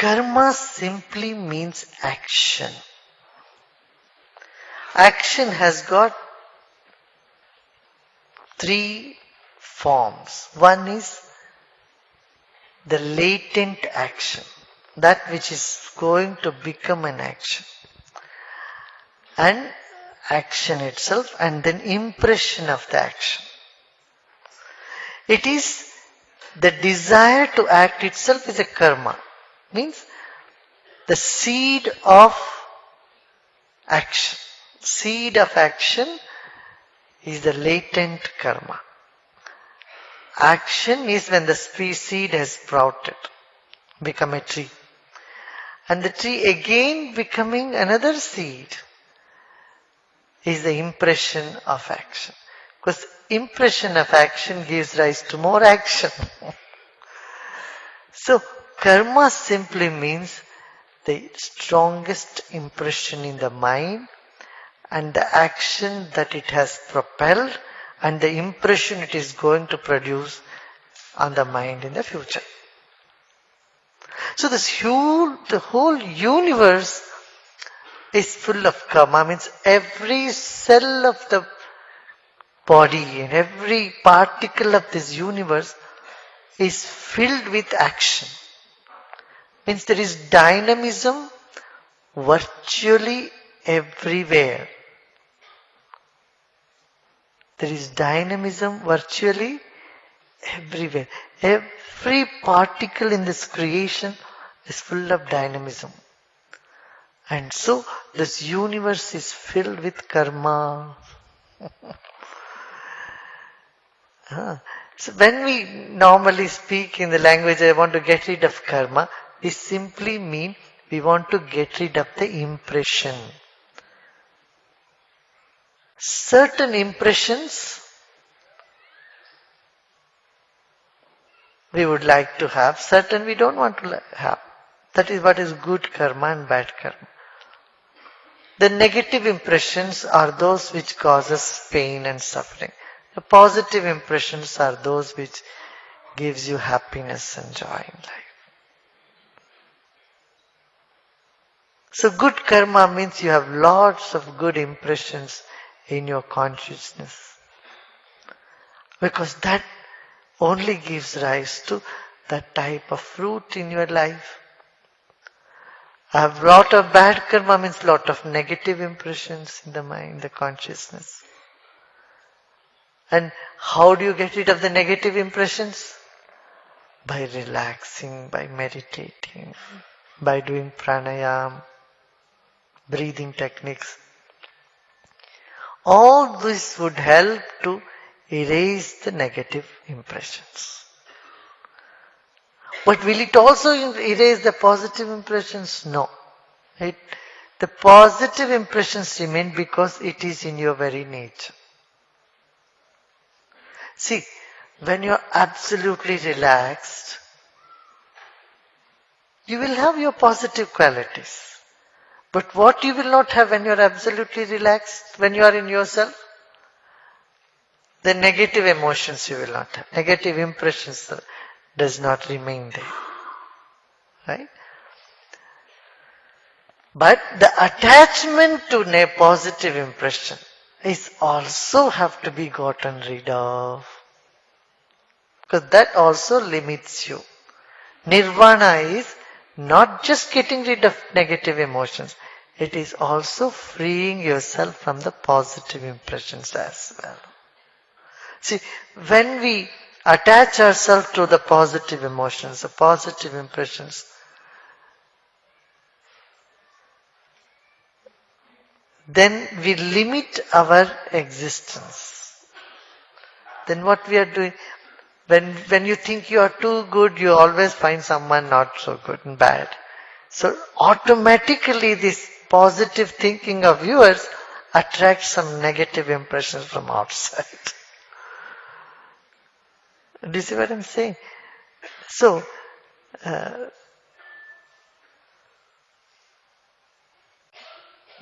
Karma simply means action. Action has got three forms. One is the latent action, that which is going to become an action, and action itself, and then impression of the action. It is the desire to act itself is a karma. Means the seed of action. Seed of action is the latent karma. Action is when the seed has sprouted, become a tree. And the tree again becoming another seed is the impression of action. Because impression of action gives rise to more action. So karma simply means the strongest impression in the mind and the action that it has propelled and the impression it is going to produce on the mind in the future. So the whole universe is full of karma. Means every cell of the body and every particle of this universe is filled with action. Means there is dynamism virtually everywhere. There is dynamism virtually everywhere. Every particle in this creation is full of dynamism. And so this universe is filled with karma. So when we normally speak in the language, I want to get rid of karma, we simply mean we want to get rid of the impression. Certain impressions we would like to have, certain we don't want to have. That is what is good karma and bad karma. The negative impressions are those which cause us pain and suffering. The positive impressions are those which gives you happiness and joy in life. So good karma means you have lots of good impressions in your consciousness. Because that only gives rise to that type of fruit in your life. I have lot of bad karma means lot of negative impressions in the mind, the consciousness. And how do you get rid of the negative impressions? By relaxing, by meditating, by doing pranayama, breathing techniques. All this would help to erase the negative impressions. But will it also erase the positive impressions? No. The positive impressions remain because it is in your very nature. See, when you are absolutely relaxed, you will have your positive qualities. But what you will not have when you are absolutely relaxed, when you are in yourself? The negative emotions you will not have. Negative impressions does not remain there. Right? But the attachment to a positive impression is also have to be gotten rid of. Because that also limits you. Nirvana is not just getting rid of negative emotions. It is also freeing yourself from the positive impressions as well. See, when we attach ourselves to the positive emotions, the positive impressions, then we limit our existence. Then what we are doing, when you think you are too good, you always find someone not so good and bad. So automatically this positive thinking of yours attracts some negative impressions from outside. Do you see what I'm saying? So, there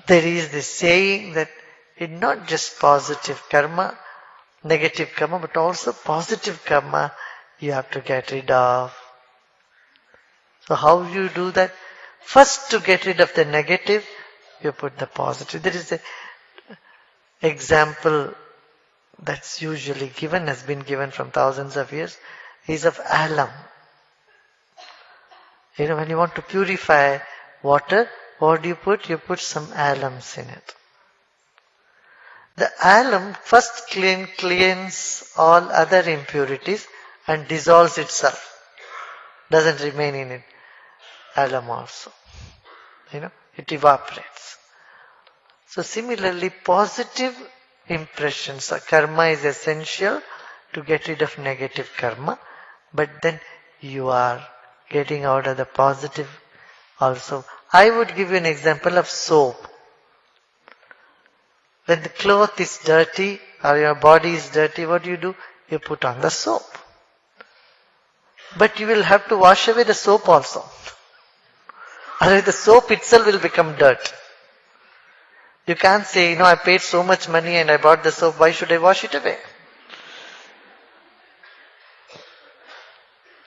is this saying that it's not just positive karma, negative karma, but also positive karma you have to get rid of. So how you do that? First, to get rid of the negative, you put the positive. There is an example that's usually given, has been given from thousands of years, is of alum. When you want to purify water, what do you put? You put some alums in it. The alum first cleans all other impurities and dissolves itself. Doesn't remain in it. Alum also. It evaporates. So similarly, positive impressions, karma is essential to get rid of negative karma, but then you are getting out of the positive also. I would give you an example of soap. When the cloth is dirty or your body is dirty, what do? You put on the soap. But you will have to wash away the soap also. Otherwise the soap itself will become dirt. You can't say, I paid so much money and I bought the soap, why should I wash it away?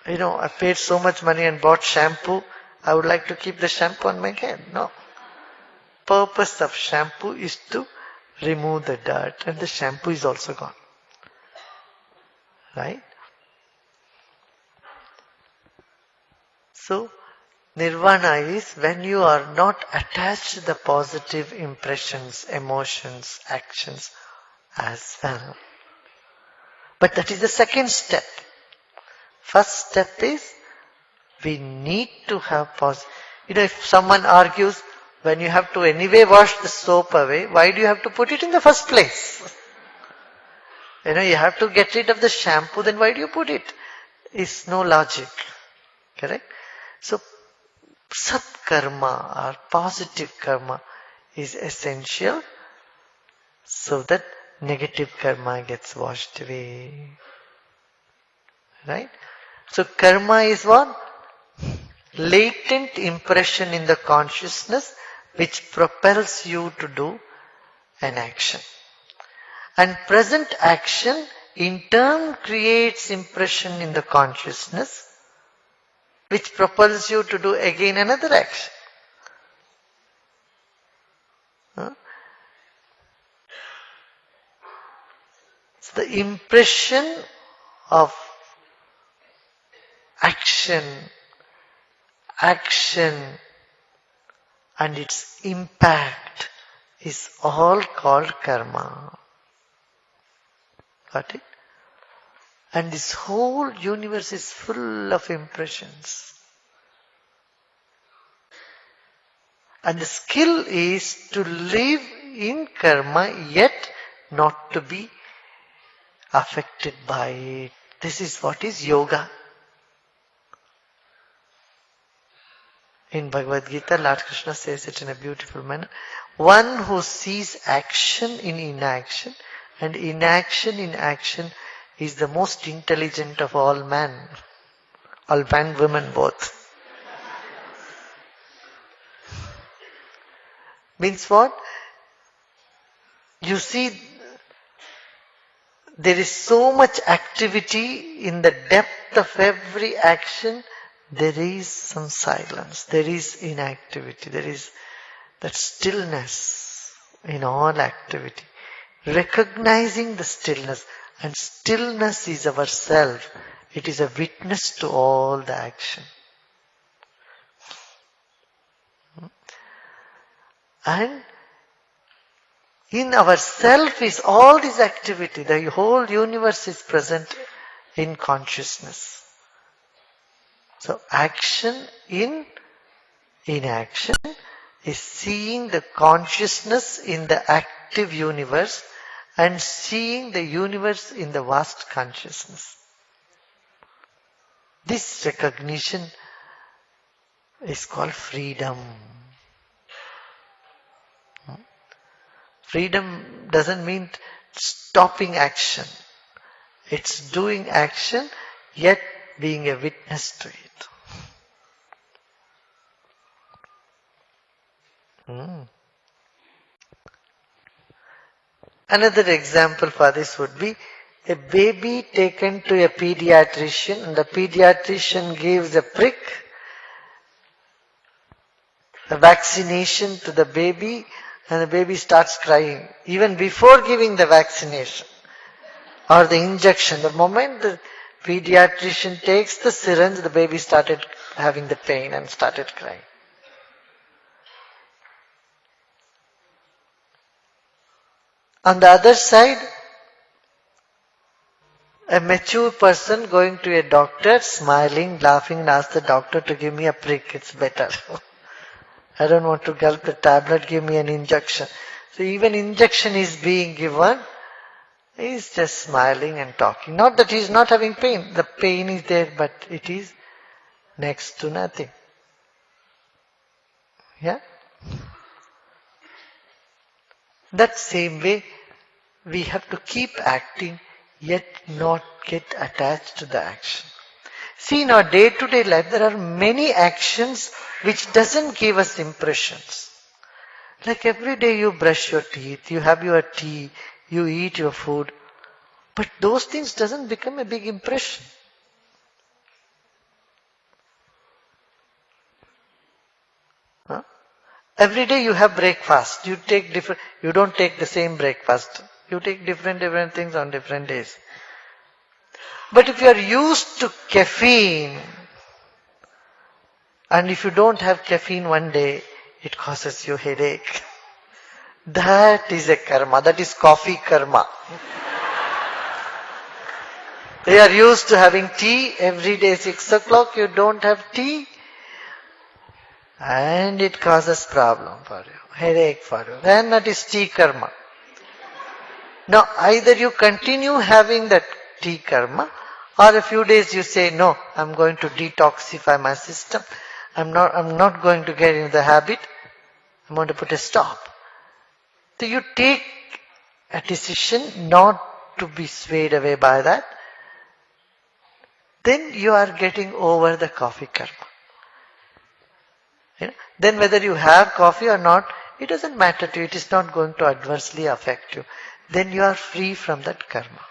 I paid so much money and bought shampoo, I would like to keep the shampoo on my head. No. Purpose of shampoo is to remove the dirt, and the shampoo is also gone. Right? So, nirvana is when you are not attached to the positive impressions, emotions, actions as well. But that is the second step. First step is we need to have positive. If someone argues, when you have to anyway wash the soap away, why do you have to put it in the first place? You have to get rid of the shampoo, then why do you put it? It's no logic. Correct? So, sat karma or positive karma is essential so that negative karma gets washed away. Right? So, karma is what? Latent impression in the consciousness which propels you to do an action. And present action in turn creates impression in the consciousness which propels you to do again another action. So the impression of action and its impact is all called karma. Got it? And this whole universe is full of impressions. And the skill is to live in karma yet not to be affected by it. This is what is yoga. In Bhagavad Gita, Lord Krishna says it in a beautiful manner. One who sees action in inaction and inaction in action is the most intelligent of all men. All men, women both. Means what? You see, there is so much activity in the depth of every action. There is some silence, there is inactivity, there is that stillness in all activity. Recognizing the stillness, and stillness is our self. It is a witness to all the action. And in our self is all this activity. The whole universe is present in consciousness. So action in inaction is seeing the consciousness in the active universe and seeing the universe in the vast consciousness. This recognition is called freedom. Freedom doesn't mean stopping action. It's doing action yet being a witness to it. Another example for this would be a baby taken to a pediatrician, and the pediatrician gives a prick a vaccination to the baby and the baby starts crying. Even before giving the vaccination or the injection, the moment the pediatrician takes the syringe, the baby started having the pain and started crying. On the other side, a mature person going to a doctor, smiling, laughing, and ask the doctor to give me a prick, it's better. I don't want to gulp the tablet, give me an injection. So even injection is being given, he's just smiling and talking. Not that he's not having pain. The pain is there, but it is next to nothing. Yeah? That same way, we have to keep acting, yet not get attached to the action. See, in our day-to-day life, there are many actions which doesn't give us impressions. Like every day you brush your teeth, you have your tea, you eat your food. But those things doesn't become a big impression. Huh? Every day you have breakfast. You don't take the same breakfast. You take different things on different days. But if you are used to caffeine, and if you don't have caffeine one day, it causes you headache. That is a karma. That is coffee karma. They are used to having tea every day 6 o'clock. You don't have tea. And it causes problem for you. Headache for you. Then that is tea karma. Now either you continue having that tea karma, or a few days you say, no, I'm going to detoxify my system. I'm not going to get into the habit. I'm going to put a stop. So you take a decision not to be swayed away by that. Then you are getting over the coffee karma. You know? Then whether you have coffee or not, it doesn't matter to you. It is not going to adversely affect you. Then you are free from that karma.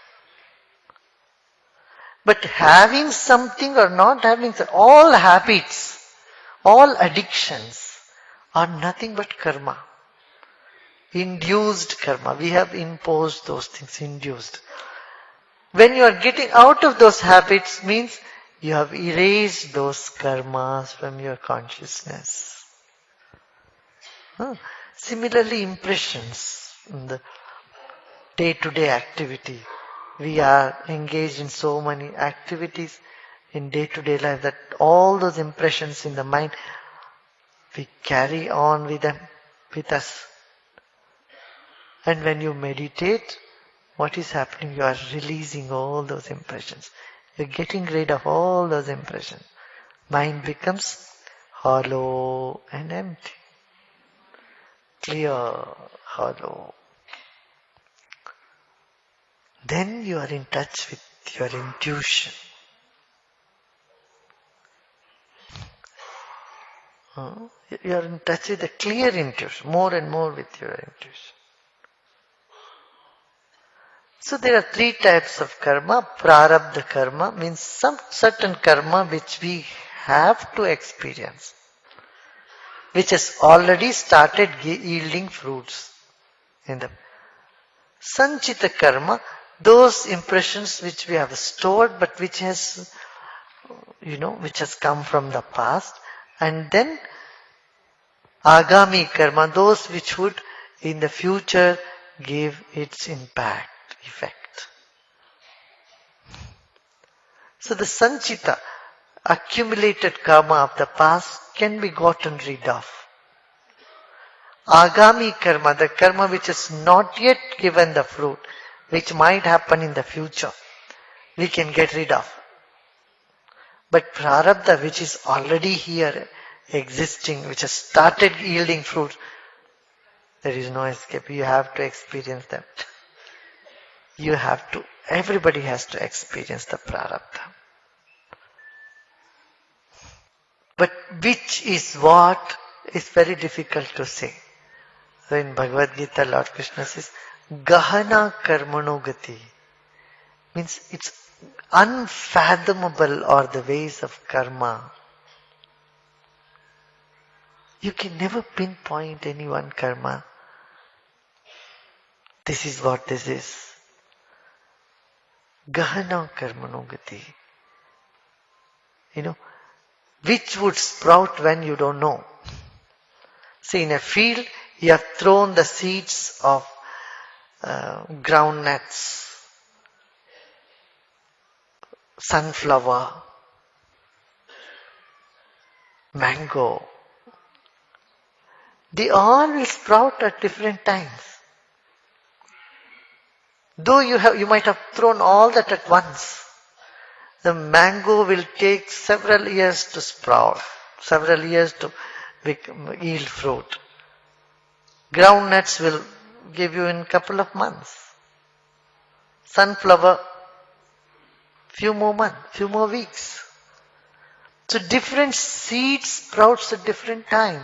But having something or not having something, all habits, all addictions are nothing but karma. Induced karma. We have imposed those things, induced. When you are getting out of those habits means you have erased those karmas from your consciousness. Similarly, impressions in the day-to-day activity. We are engaged in so many activities in day-to-day life that all those impressions in the mind, we carry on with them, with us. And when you meditate, what is happening? You are releasing all those impressions. You're getting rid of all those impressions. Mind becomes hollow and empty. Clear, hollow. Then you are in touch with your intuition. You are in touch with a clear intuition, more and more with your intuition. So there are 3 types of karma. Prarabdha karma means some certain karma which we have to experience, which has already started yielding fruits in them. Sanchita karma, those impressions which we have stored but which has, which has come from the past. And then agami karma, those which would in the future give its impact, effect. So the sanchita, accumulated karma of the past can be gotten rid of. Agami karma, the karma which has not yet given the fruit, which might happen in the future, we can get rid of. But prarabdha, which is already here, existing, which has started yielding fruit, there is no escape. You have to experience them. Everybody has to experience the prarabdha. But which is what is very difficult to say. So in Bhagavad Gita, Lord Krishna says, Gahana karmano gati. Means it's unfathomable are the ways of karma. You can never pinpoint any one karma. This is what this is. Gahana karmano gati. Which would sprout when you don't know. See, in a field, you have thrown the seeds of groundnuts, sunflower, mango. They all will sprout at different times. Though you might have thrown all that at once, the mango will take several years to sprout, several years to yield fruit. Groundnuts will give you in a couple of months. Sunflower, few more months, few more weeks. So different seeds sprouts at different time.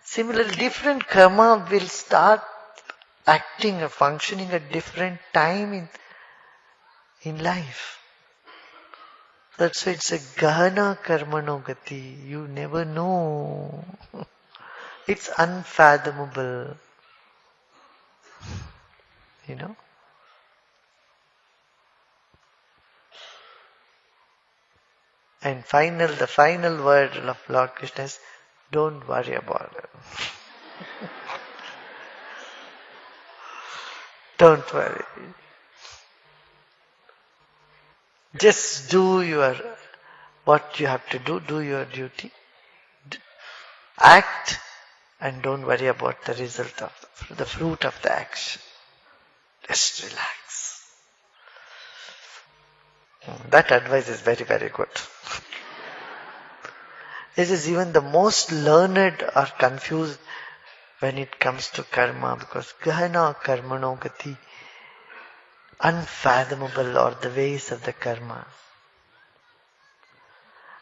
Similarly, different karma will start acting or functioning at different time in life. That's why it's a gahana karmano gati. You never know. It's unfathomable. And the final word of Lord Krishna is, don't worry about it. Don't worry. Just do what you have to do your duty. Act and don't worry about the result of the fruit of the action. Just relax. That advice is very, very good. This is even the most learned are confused when it comes to karma, because gahana karmano gati, unfathomable are the ways of the karma.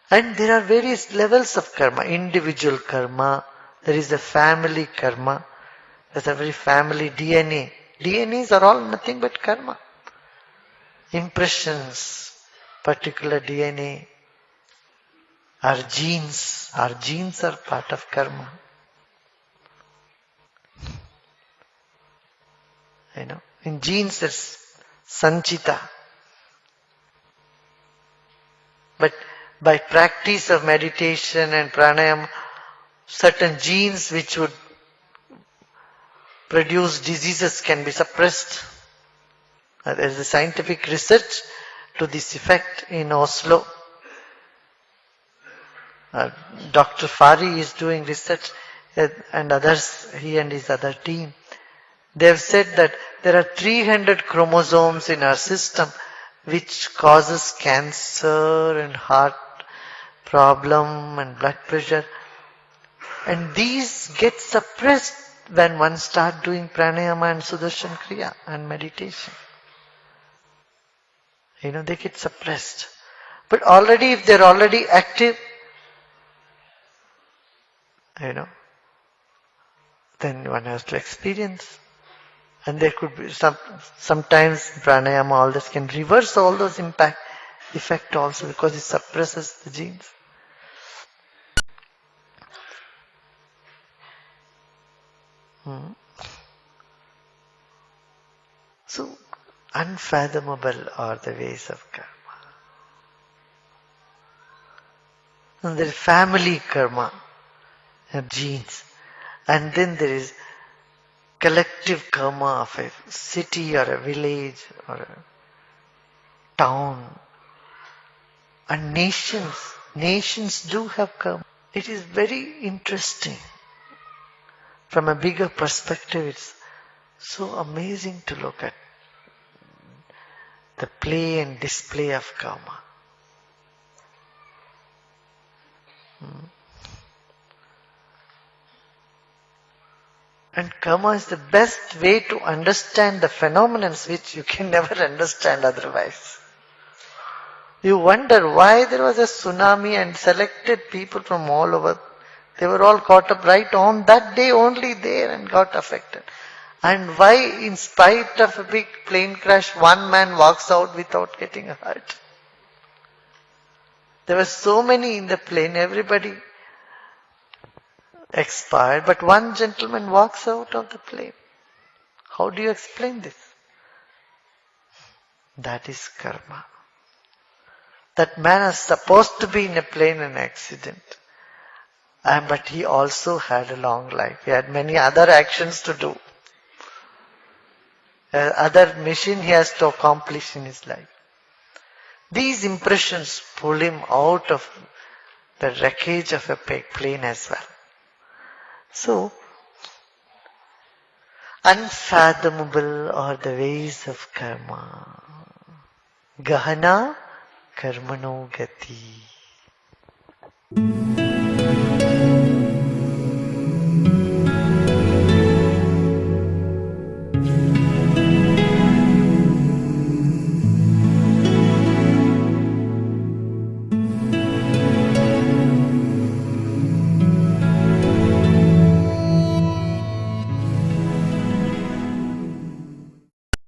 And there are various levels of karma. Individual karma, there is a family karma, there's every family DNA. DNAs are all nothing but karma. Impressions, particular DNA, our genes are part of karma. In genes there's sanchita. But by practice of meditation and pranayama, certain genes which would produce diseases can be suppressed. There is a scientific research to this effect in Oslo. Dr. Fari is doing research and others, he and his other team. They have said that there are 300 chromosomes in our system which causes cancer and heart problem and blood pressure. And these get suppressed when one starts doing pranayama and sudarshan kriya and meditation. They get suppressed. But already, if they're already active, then one has to experience. And there could be sometimes pranayama, all this can reverse all those effect also, because it suppresses the genes. So, unfathomable are the ways of karma. And there is family karma, genes. And then there is collective karma of a city or a village or a town. And nations do have karma. It is very interesting. From a bigger perspective, it's so amazing to look at the play and display of karma. And karma is the best way to understand the phenomena which you can never understand otherwise. You wonder why there was a tsunami and selected people from all over. They were all caught up right on that day only there and got affected. And why, in spite of a big plane crash, one man walks out without getting hurt? There were so many in the plane, everybody expired, but one gentleman walks out of the plane. How do you explain this? That is karma. That man is supposed to be in a plane in accident. But he also had a long life. He had many other actions to do. Other mission he has to accomplish in his life. These impressions pull him out of the wreckage of a plane as well. So, unfathomable are the ways of karma. Gahana karmano gati.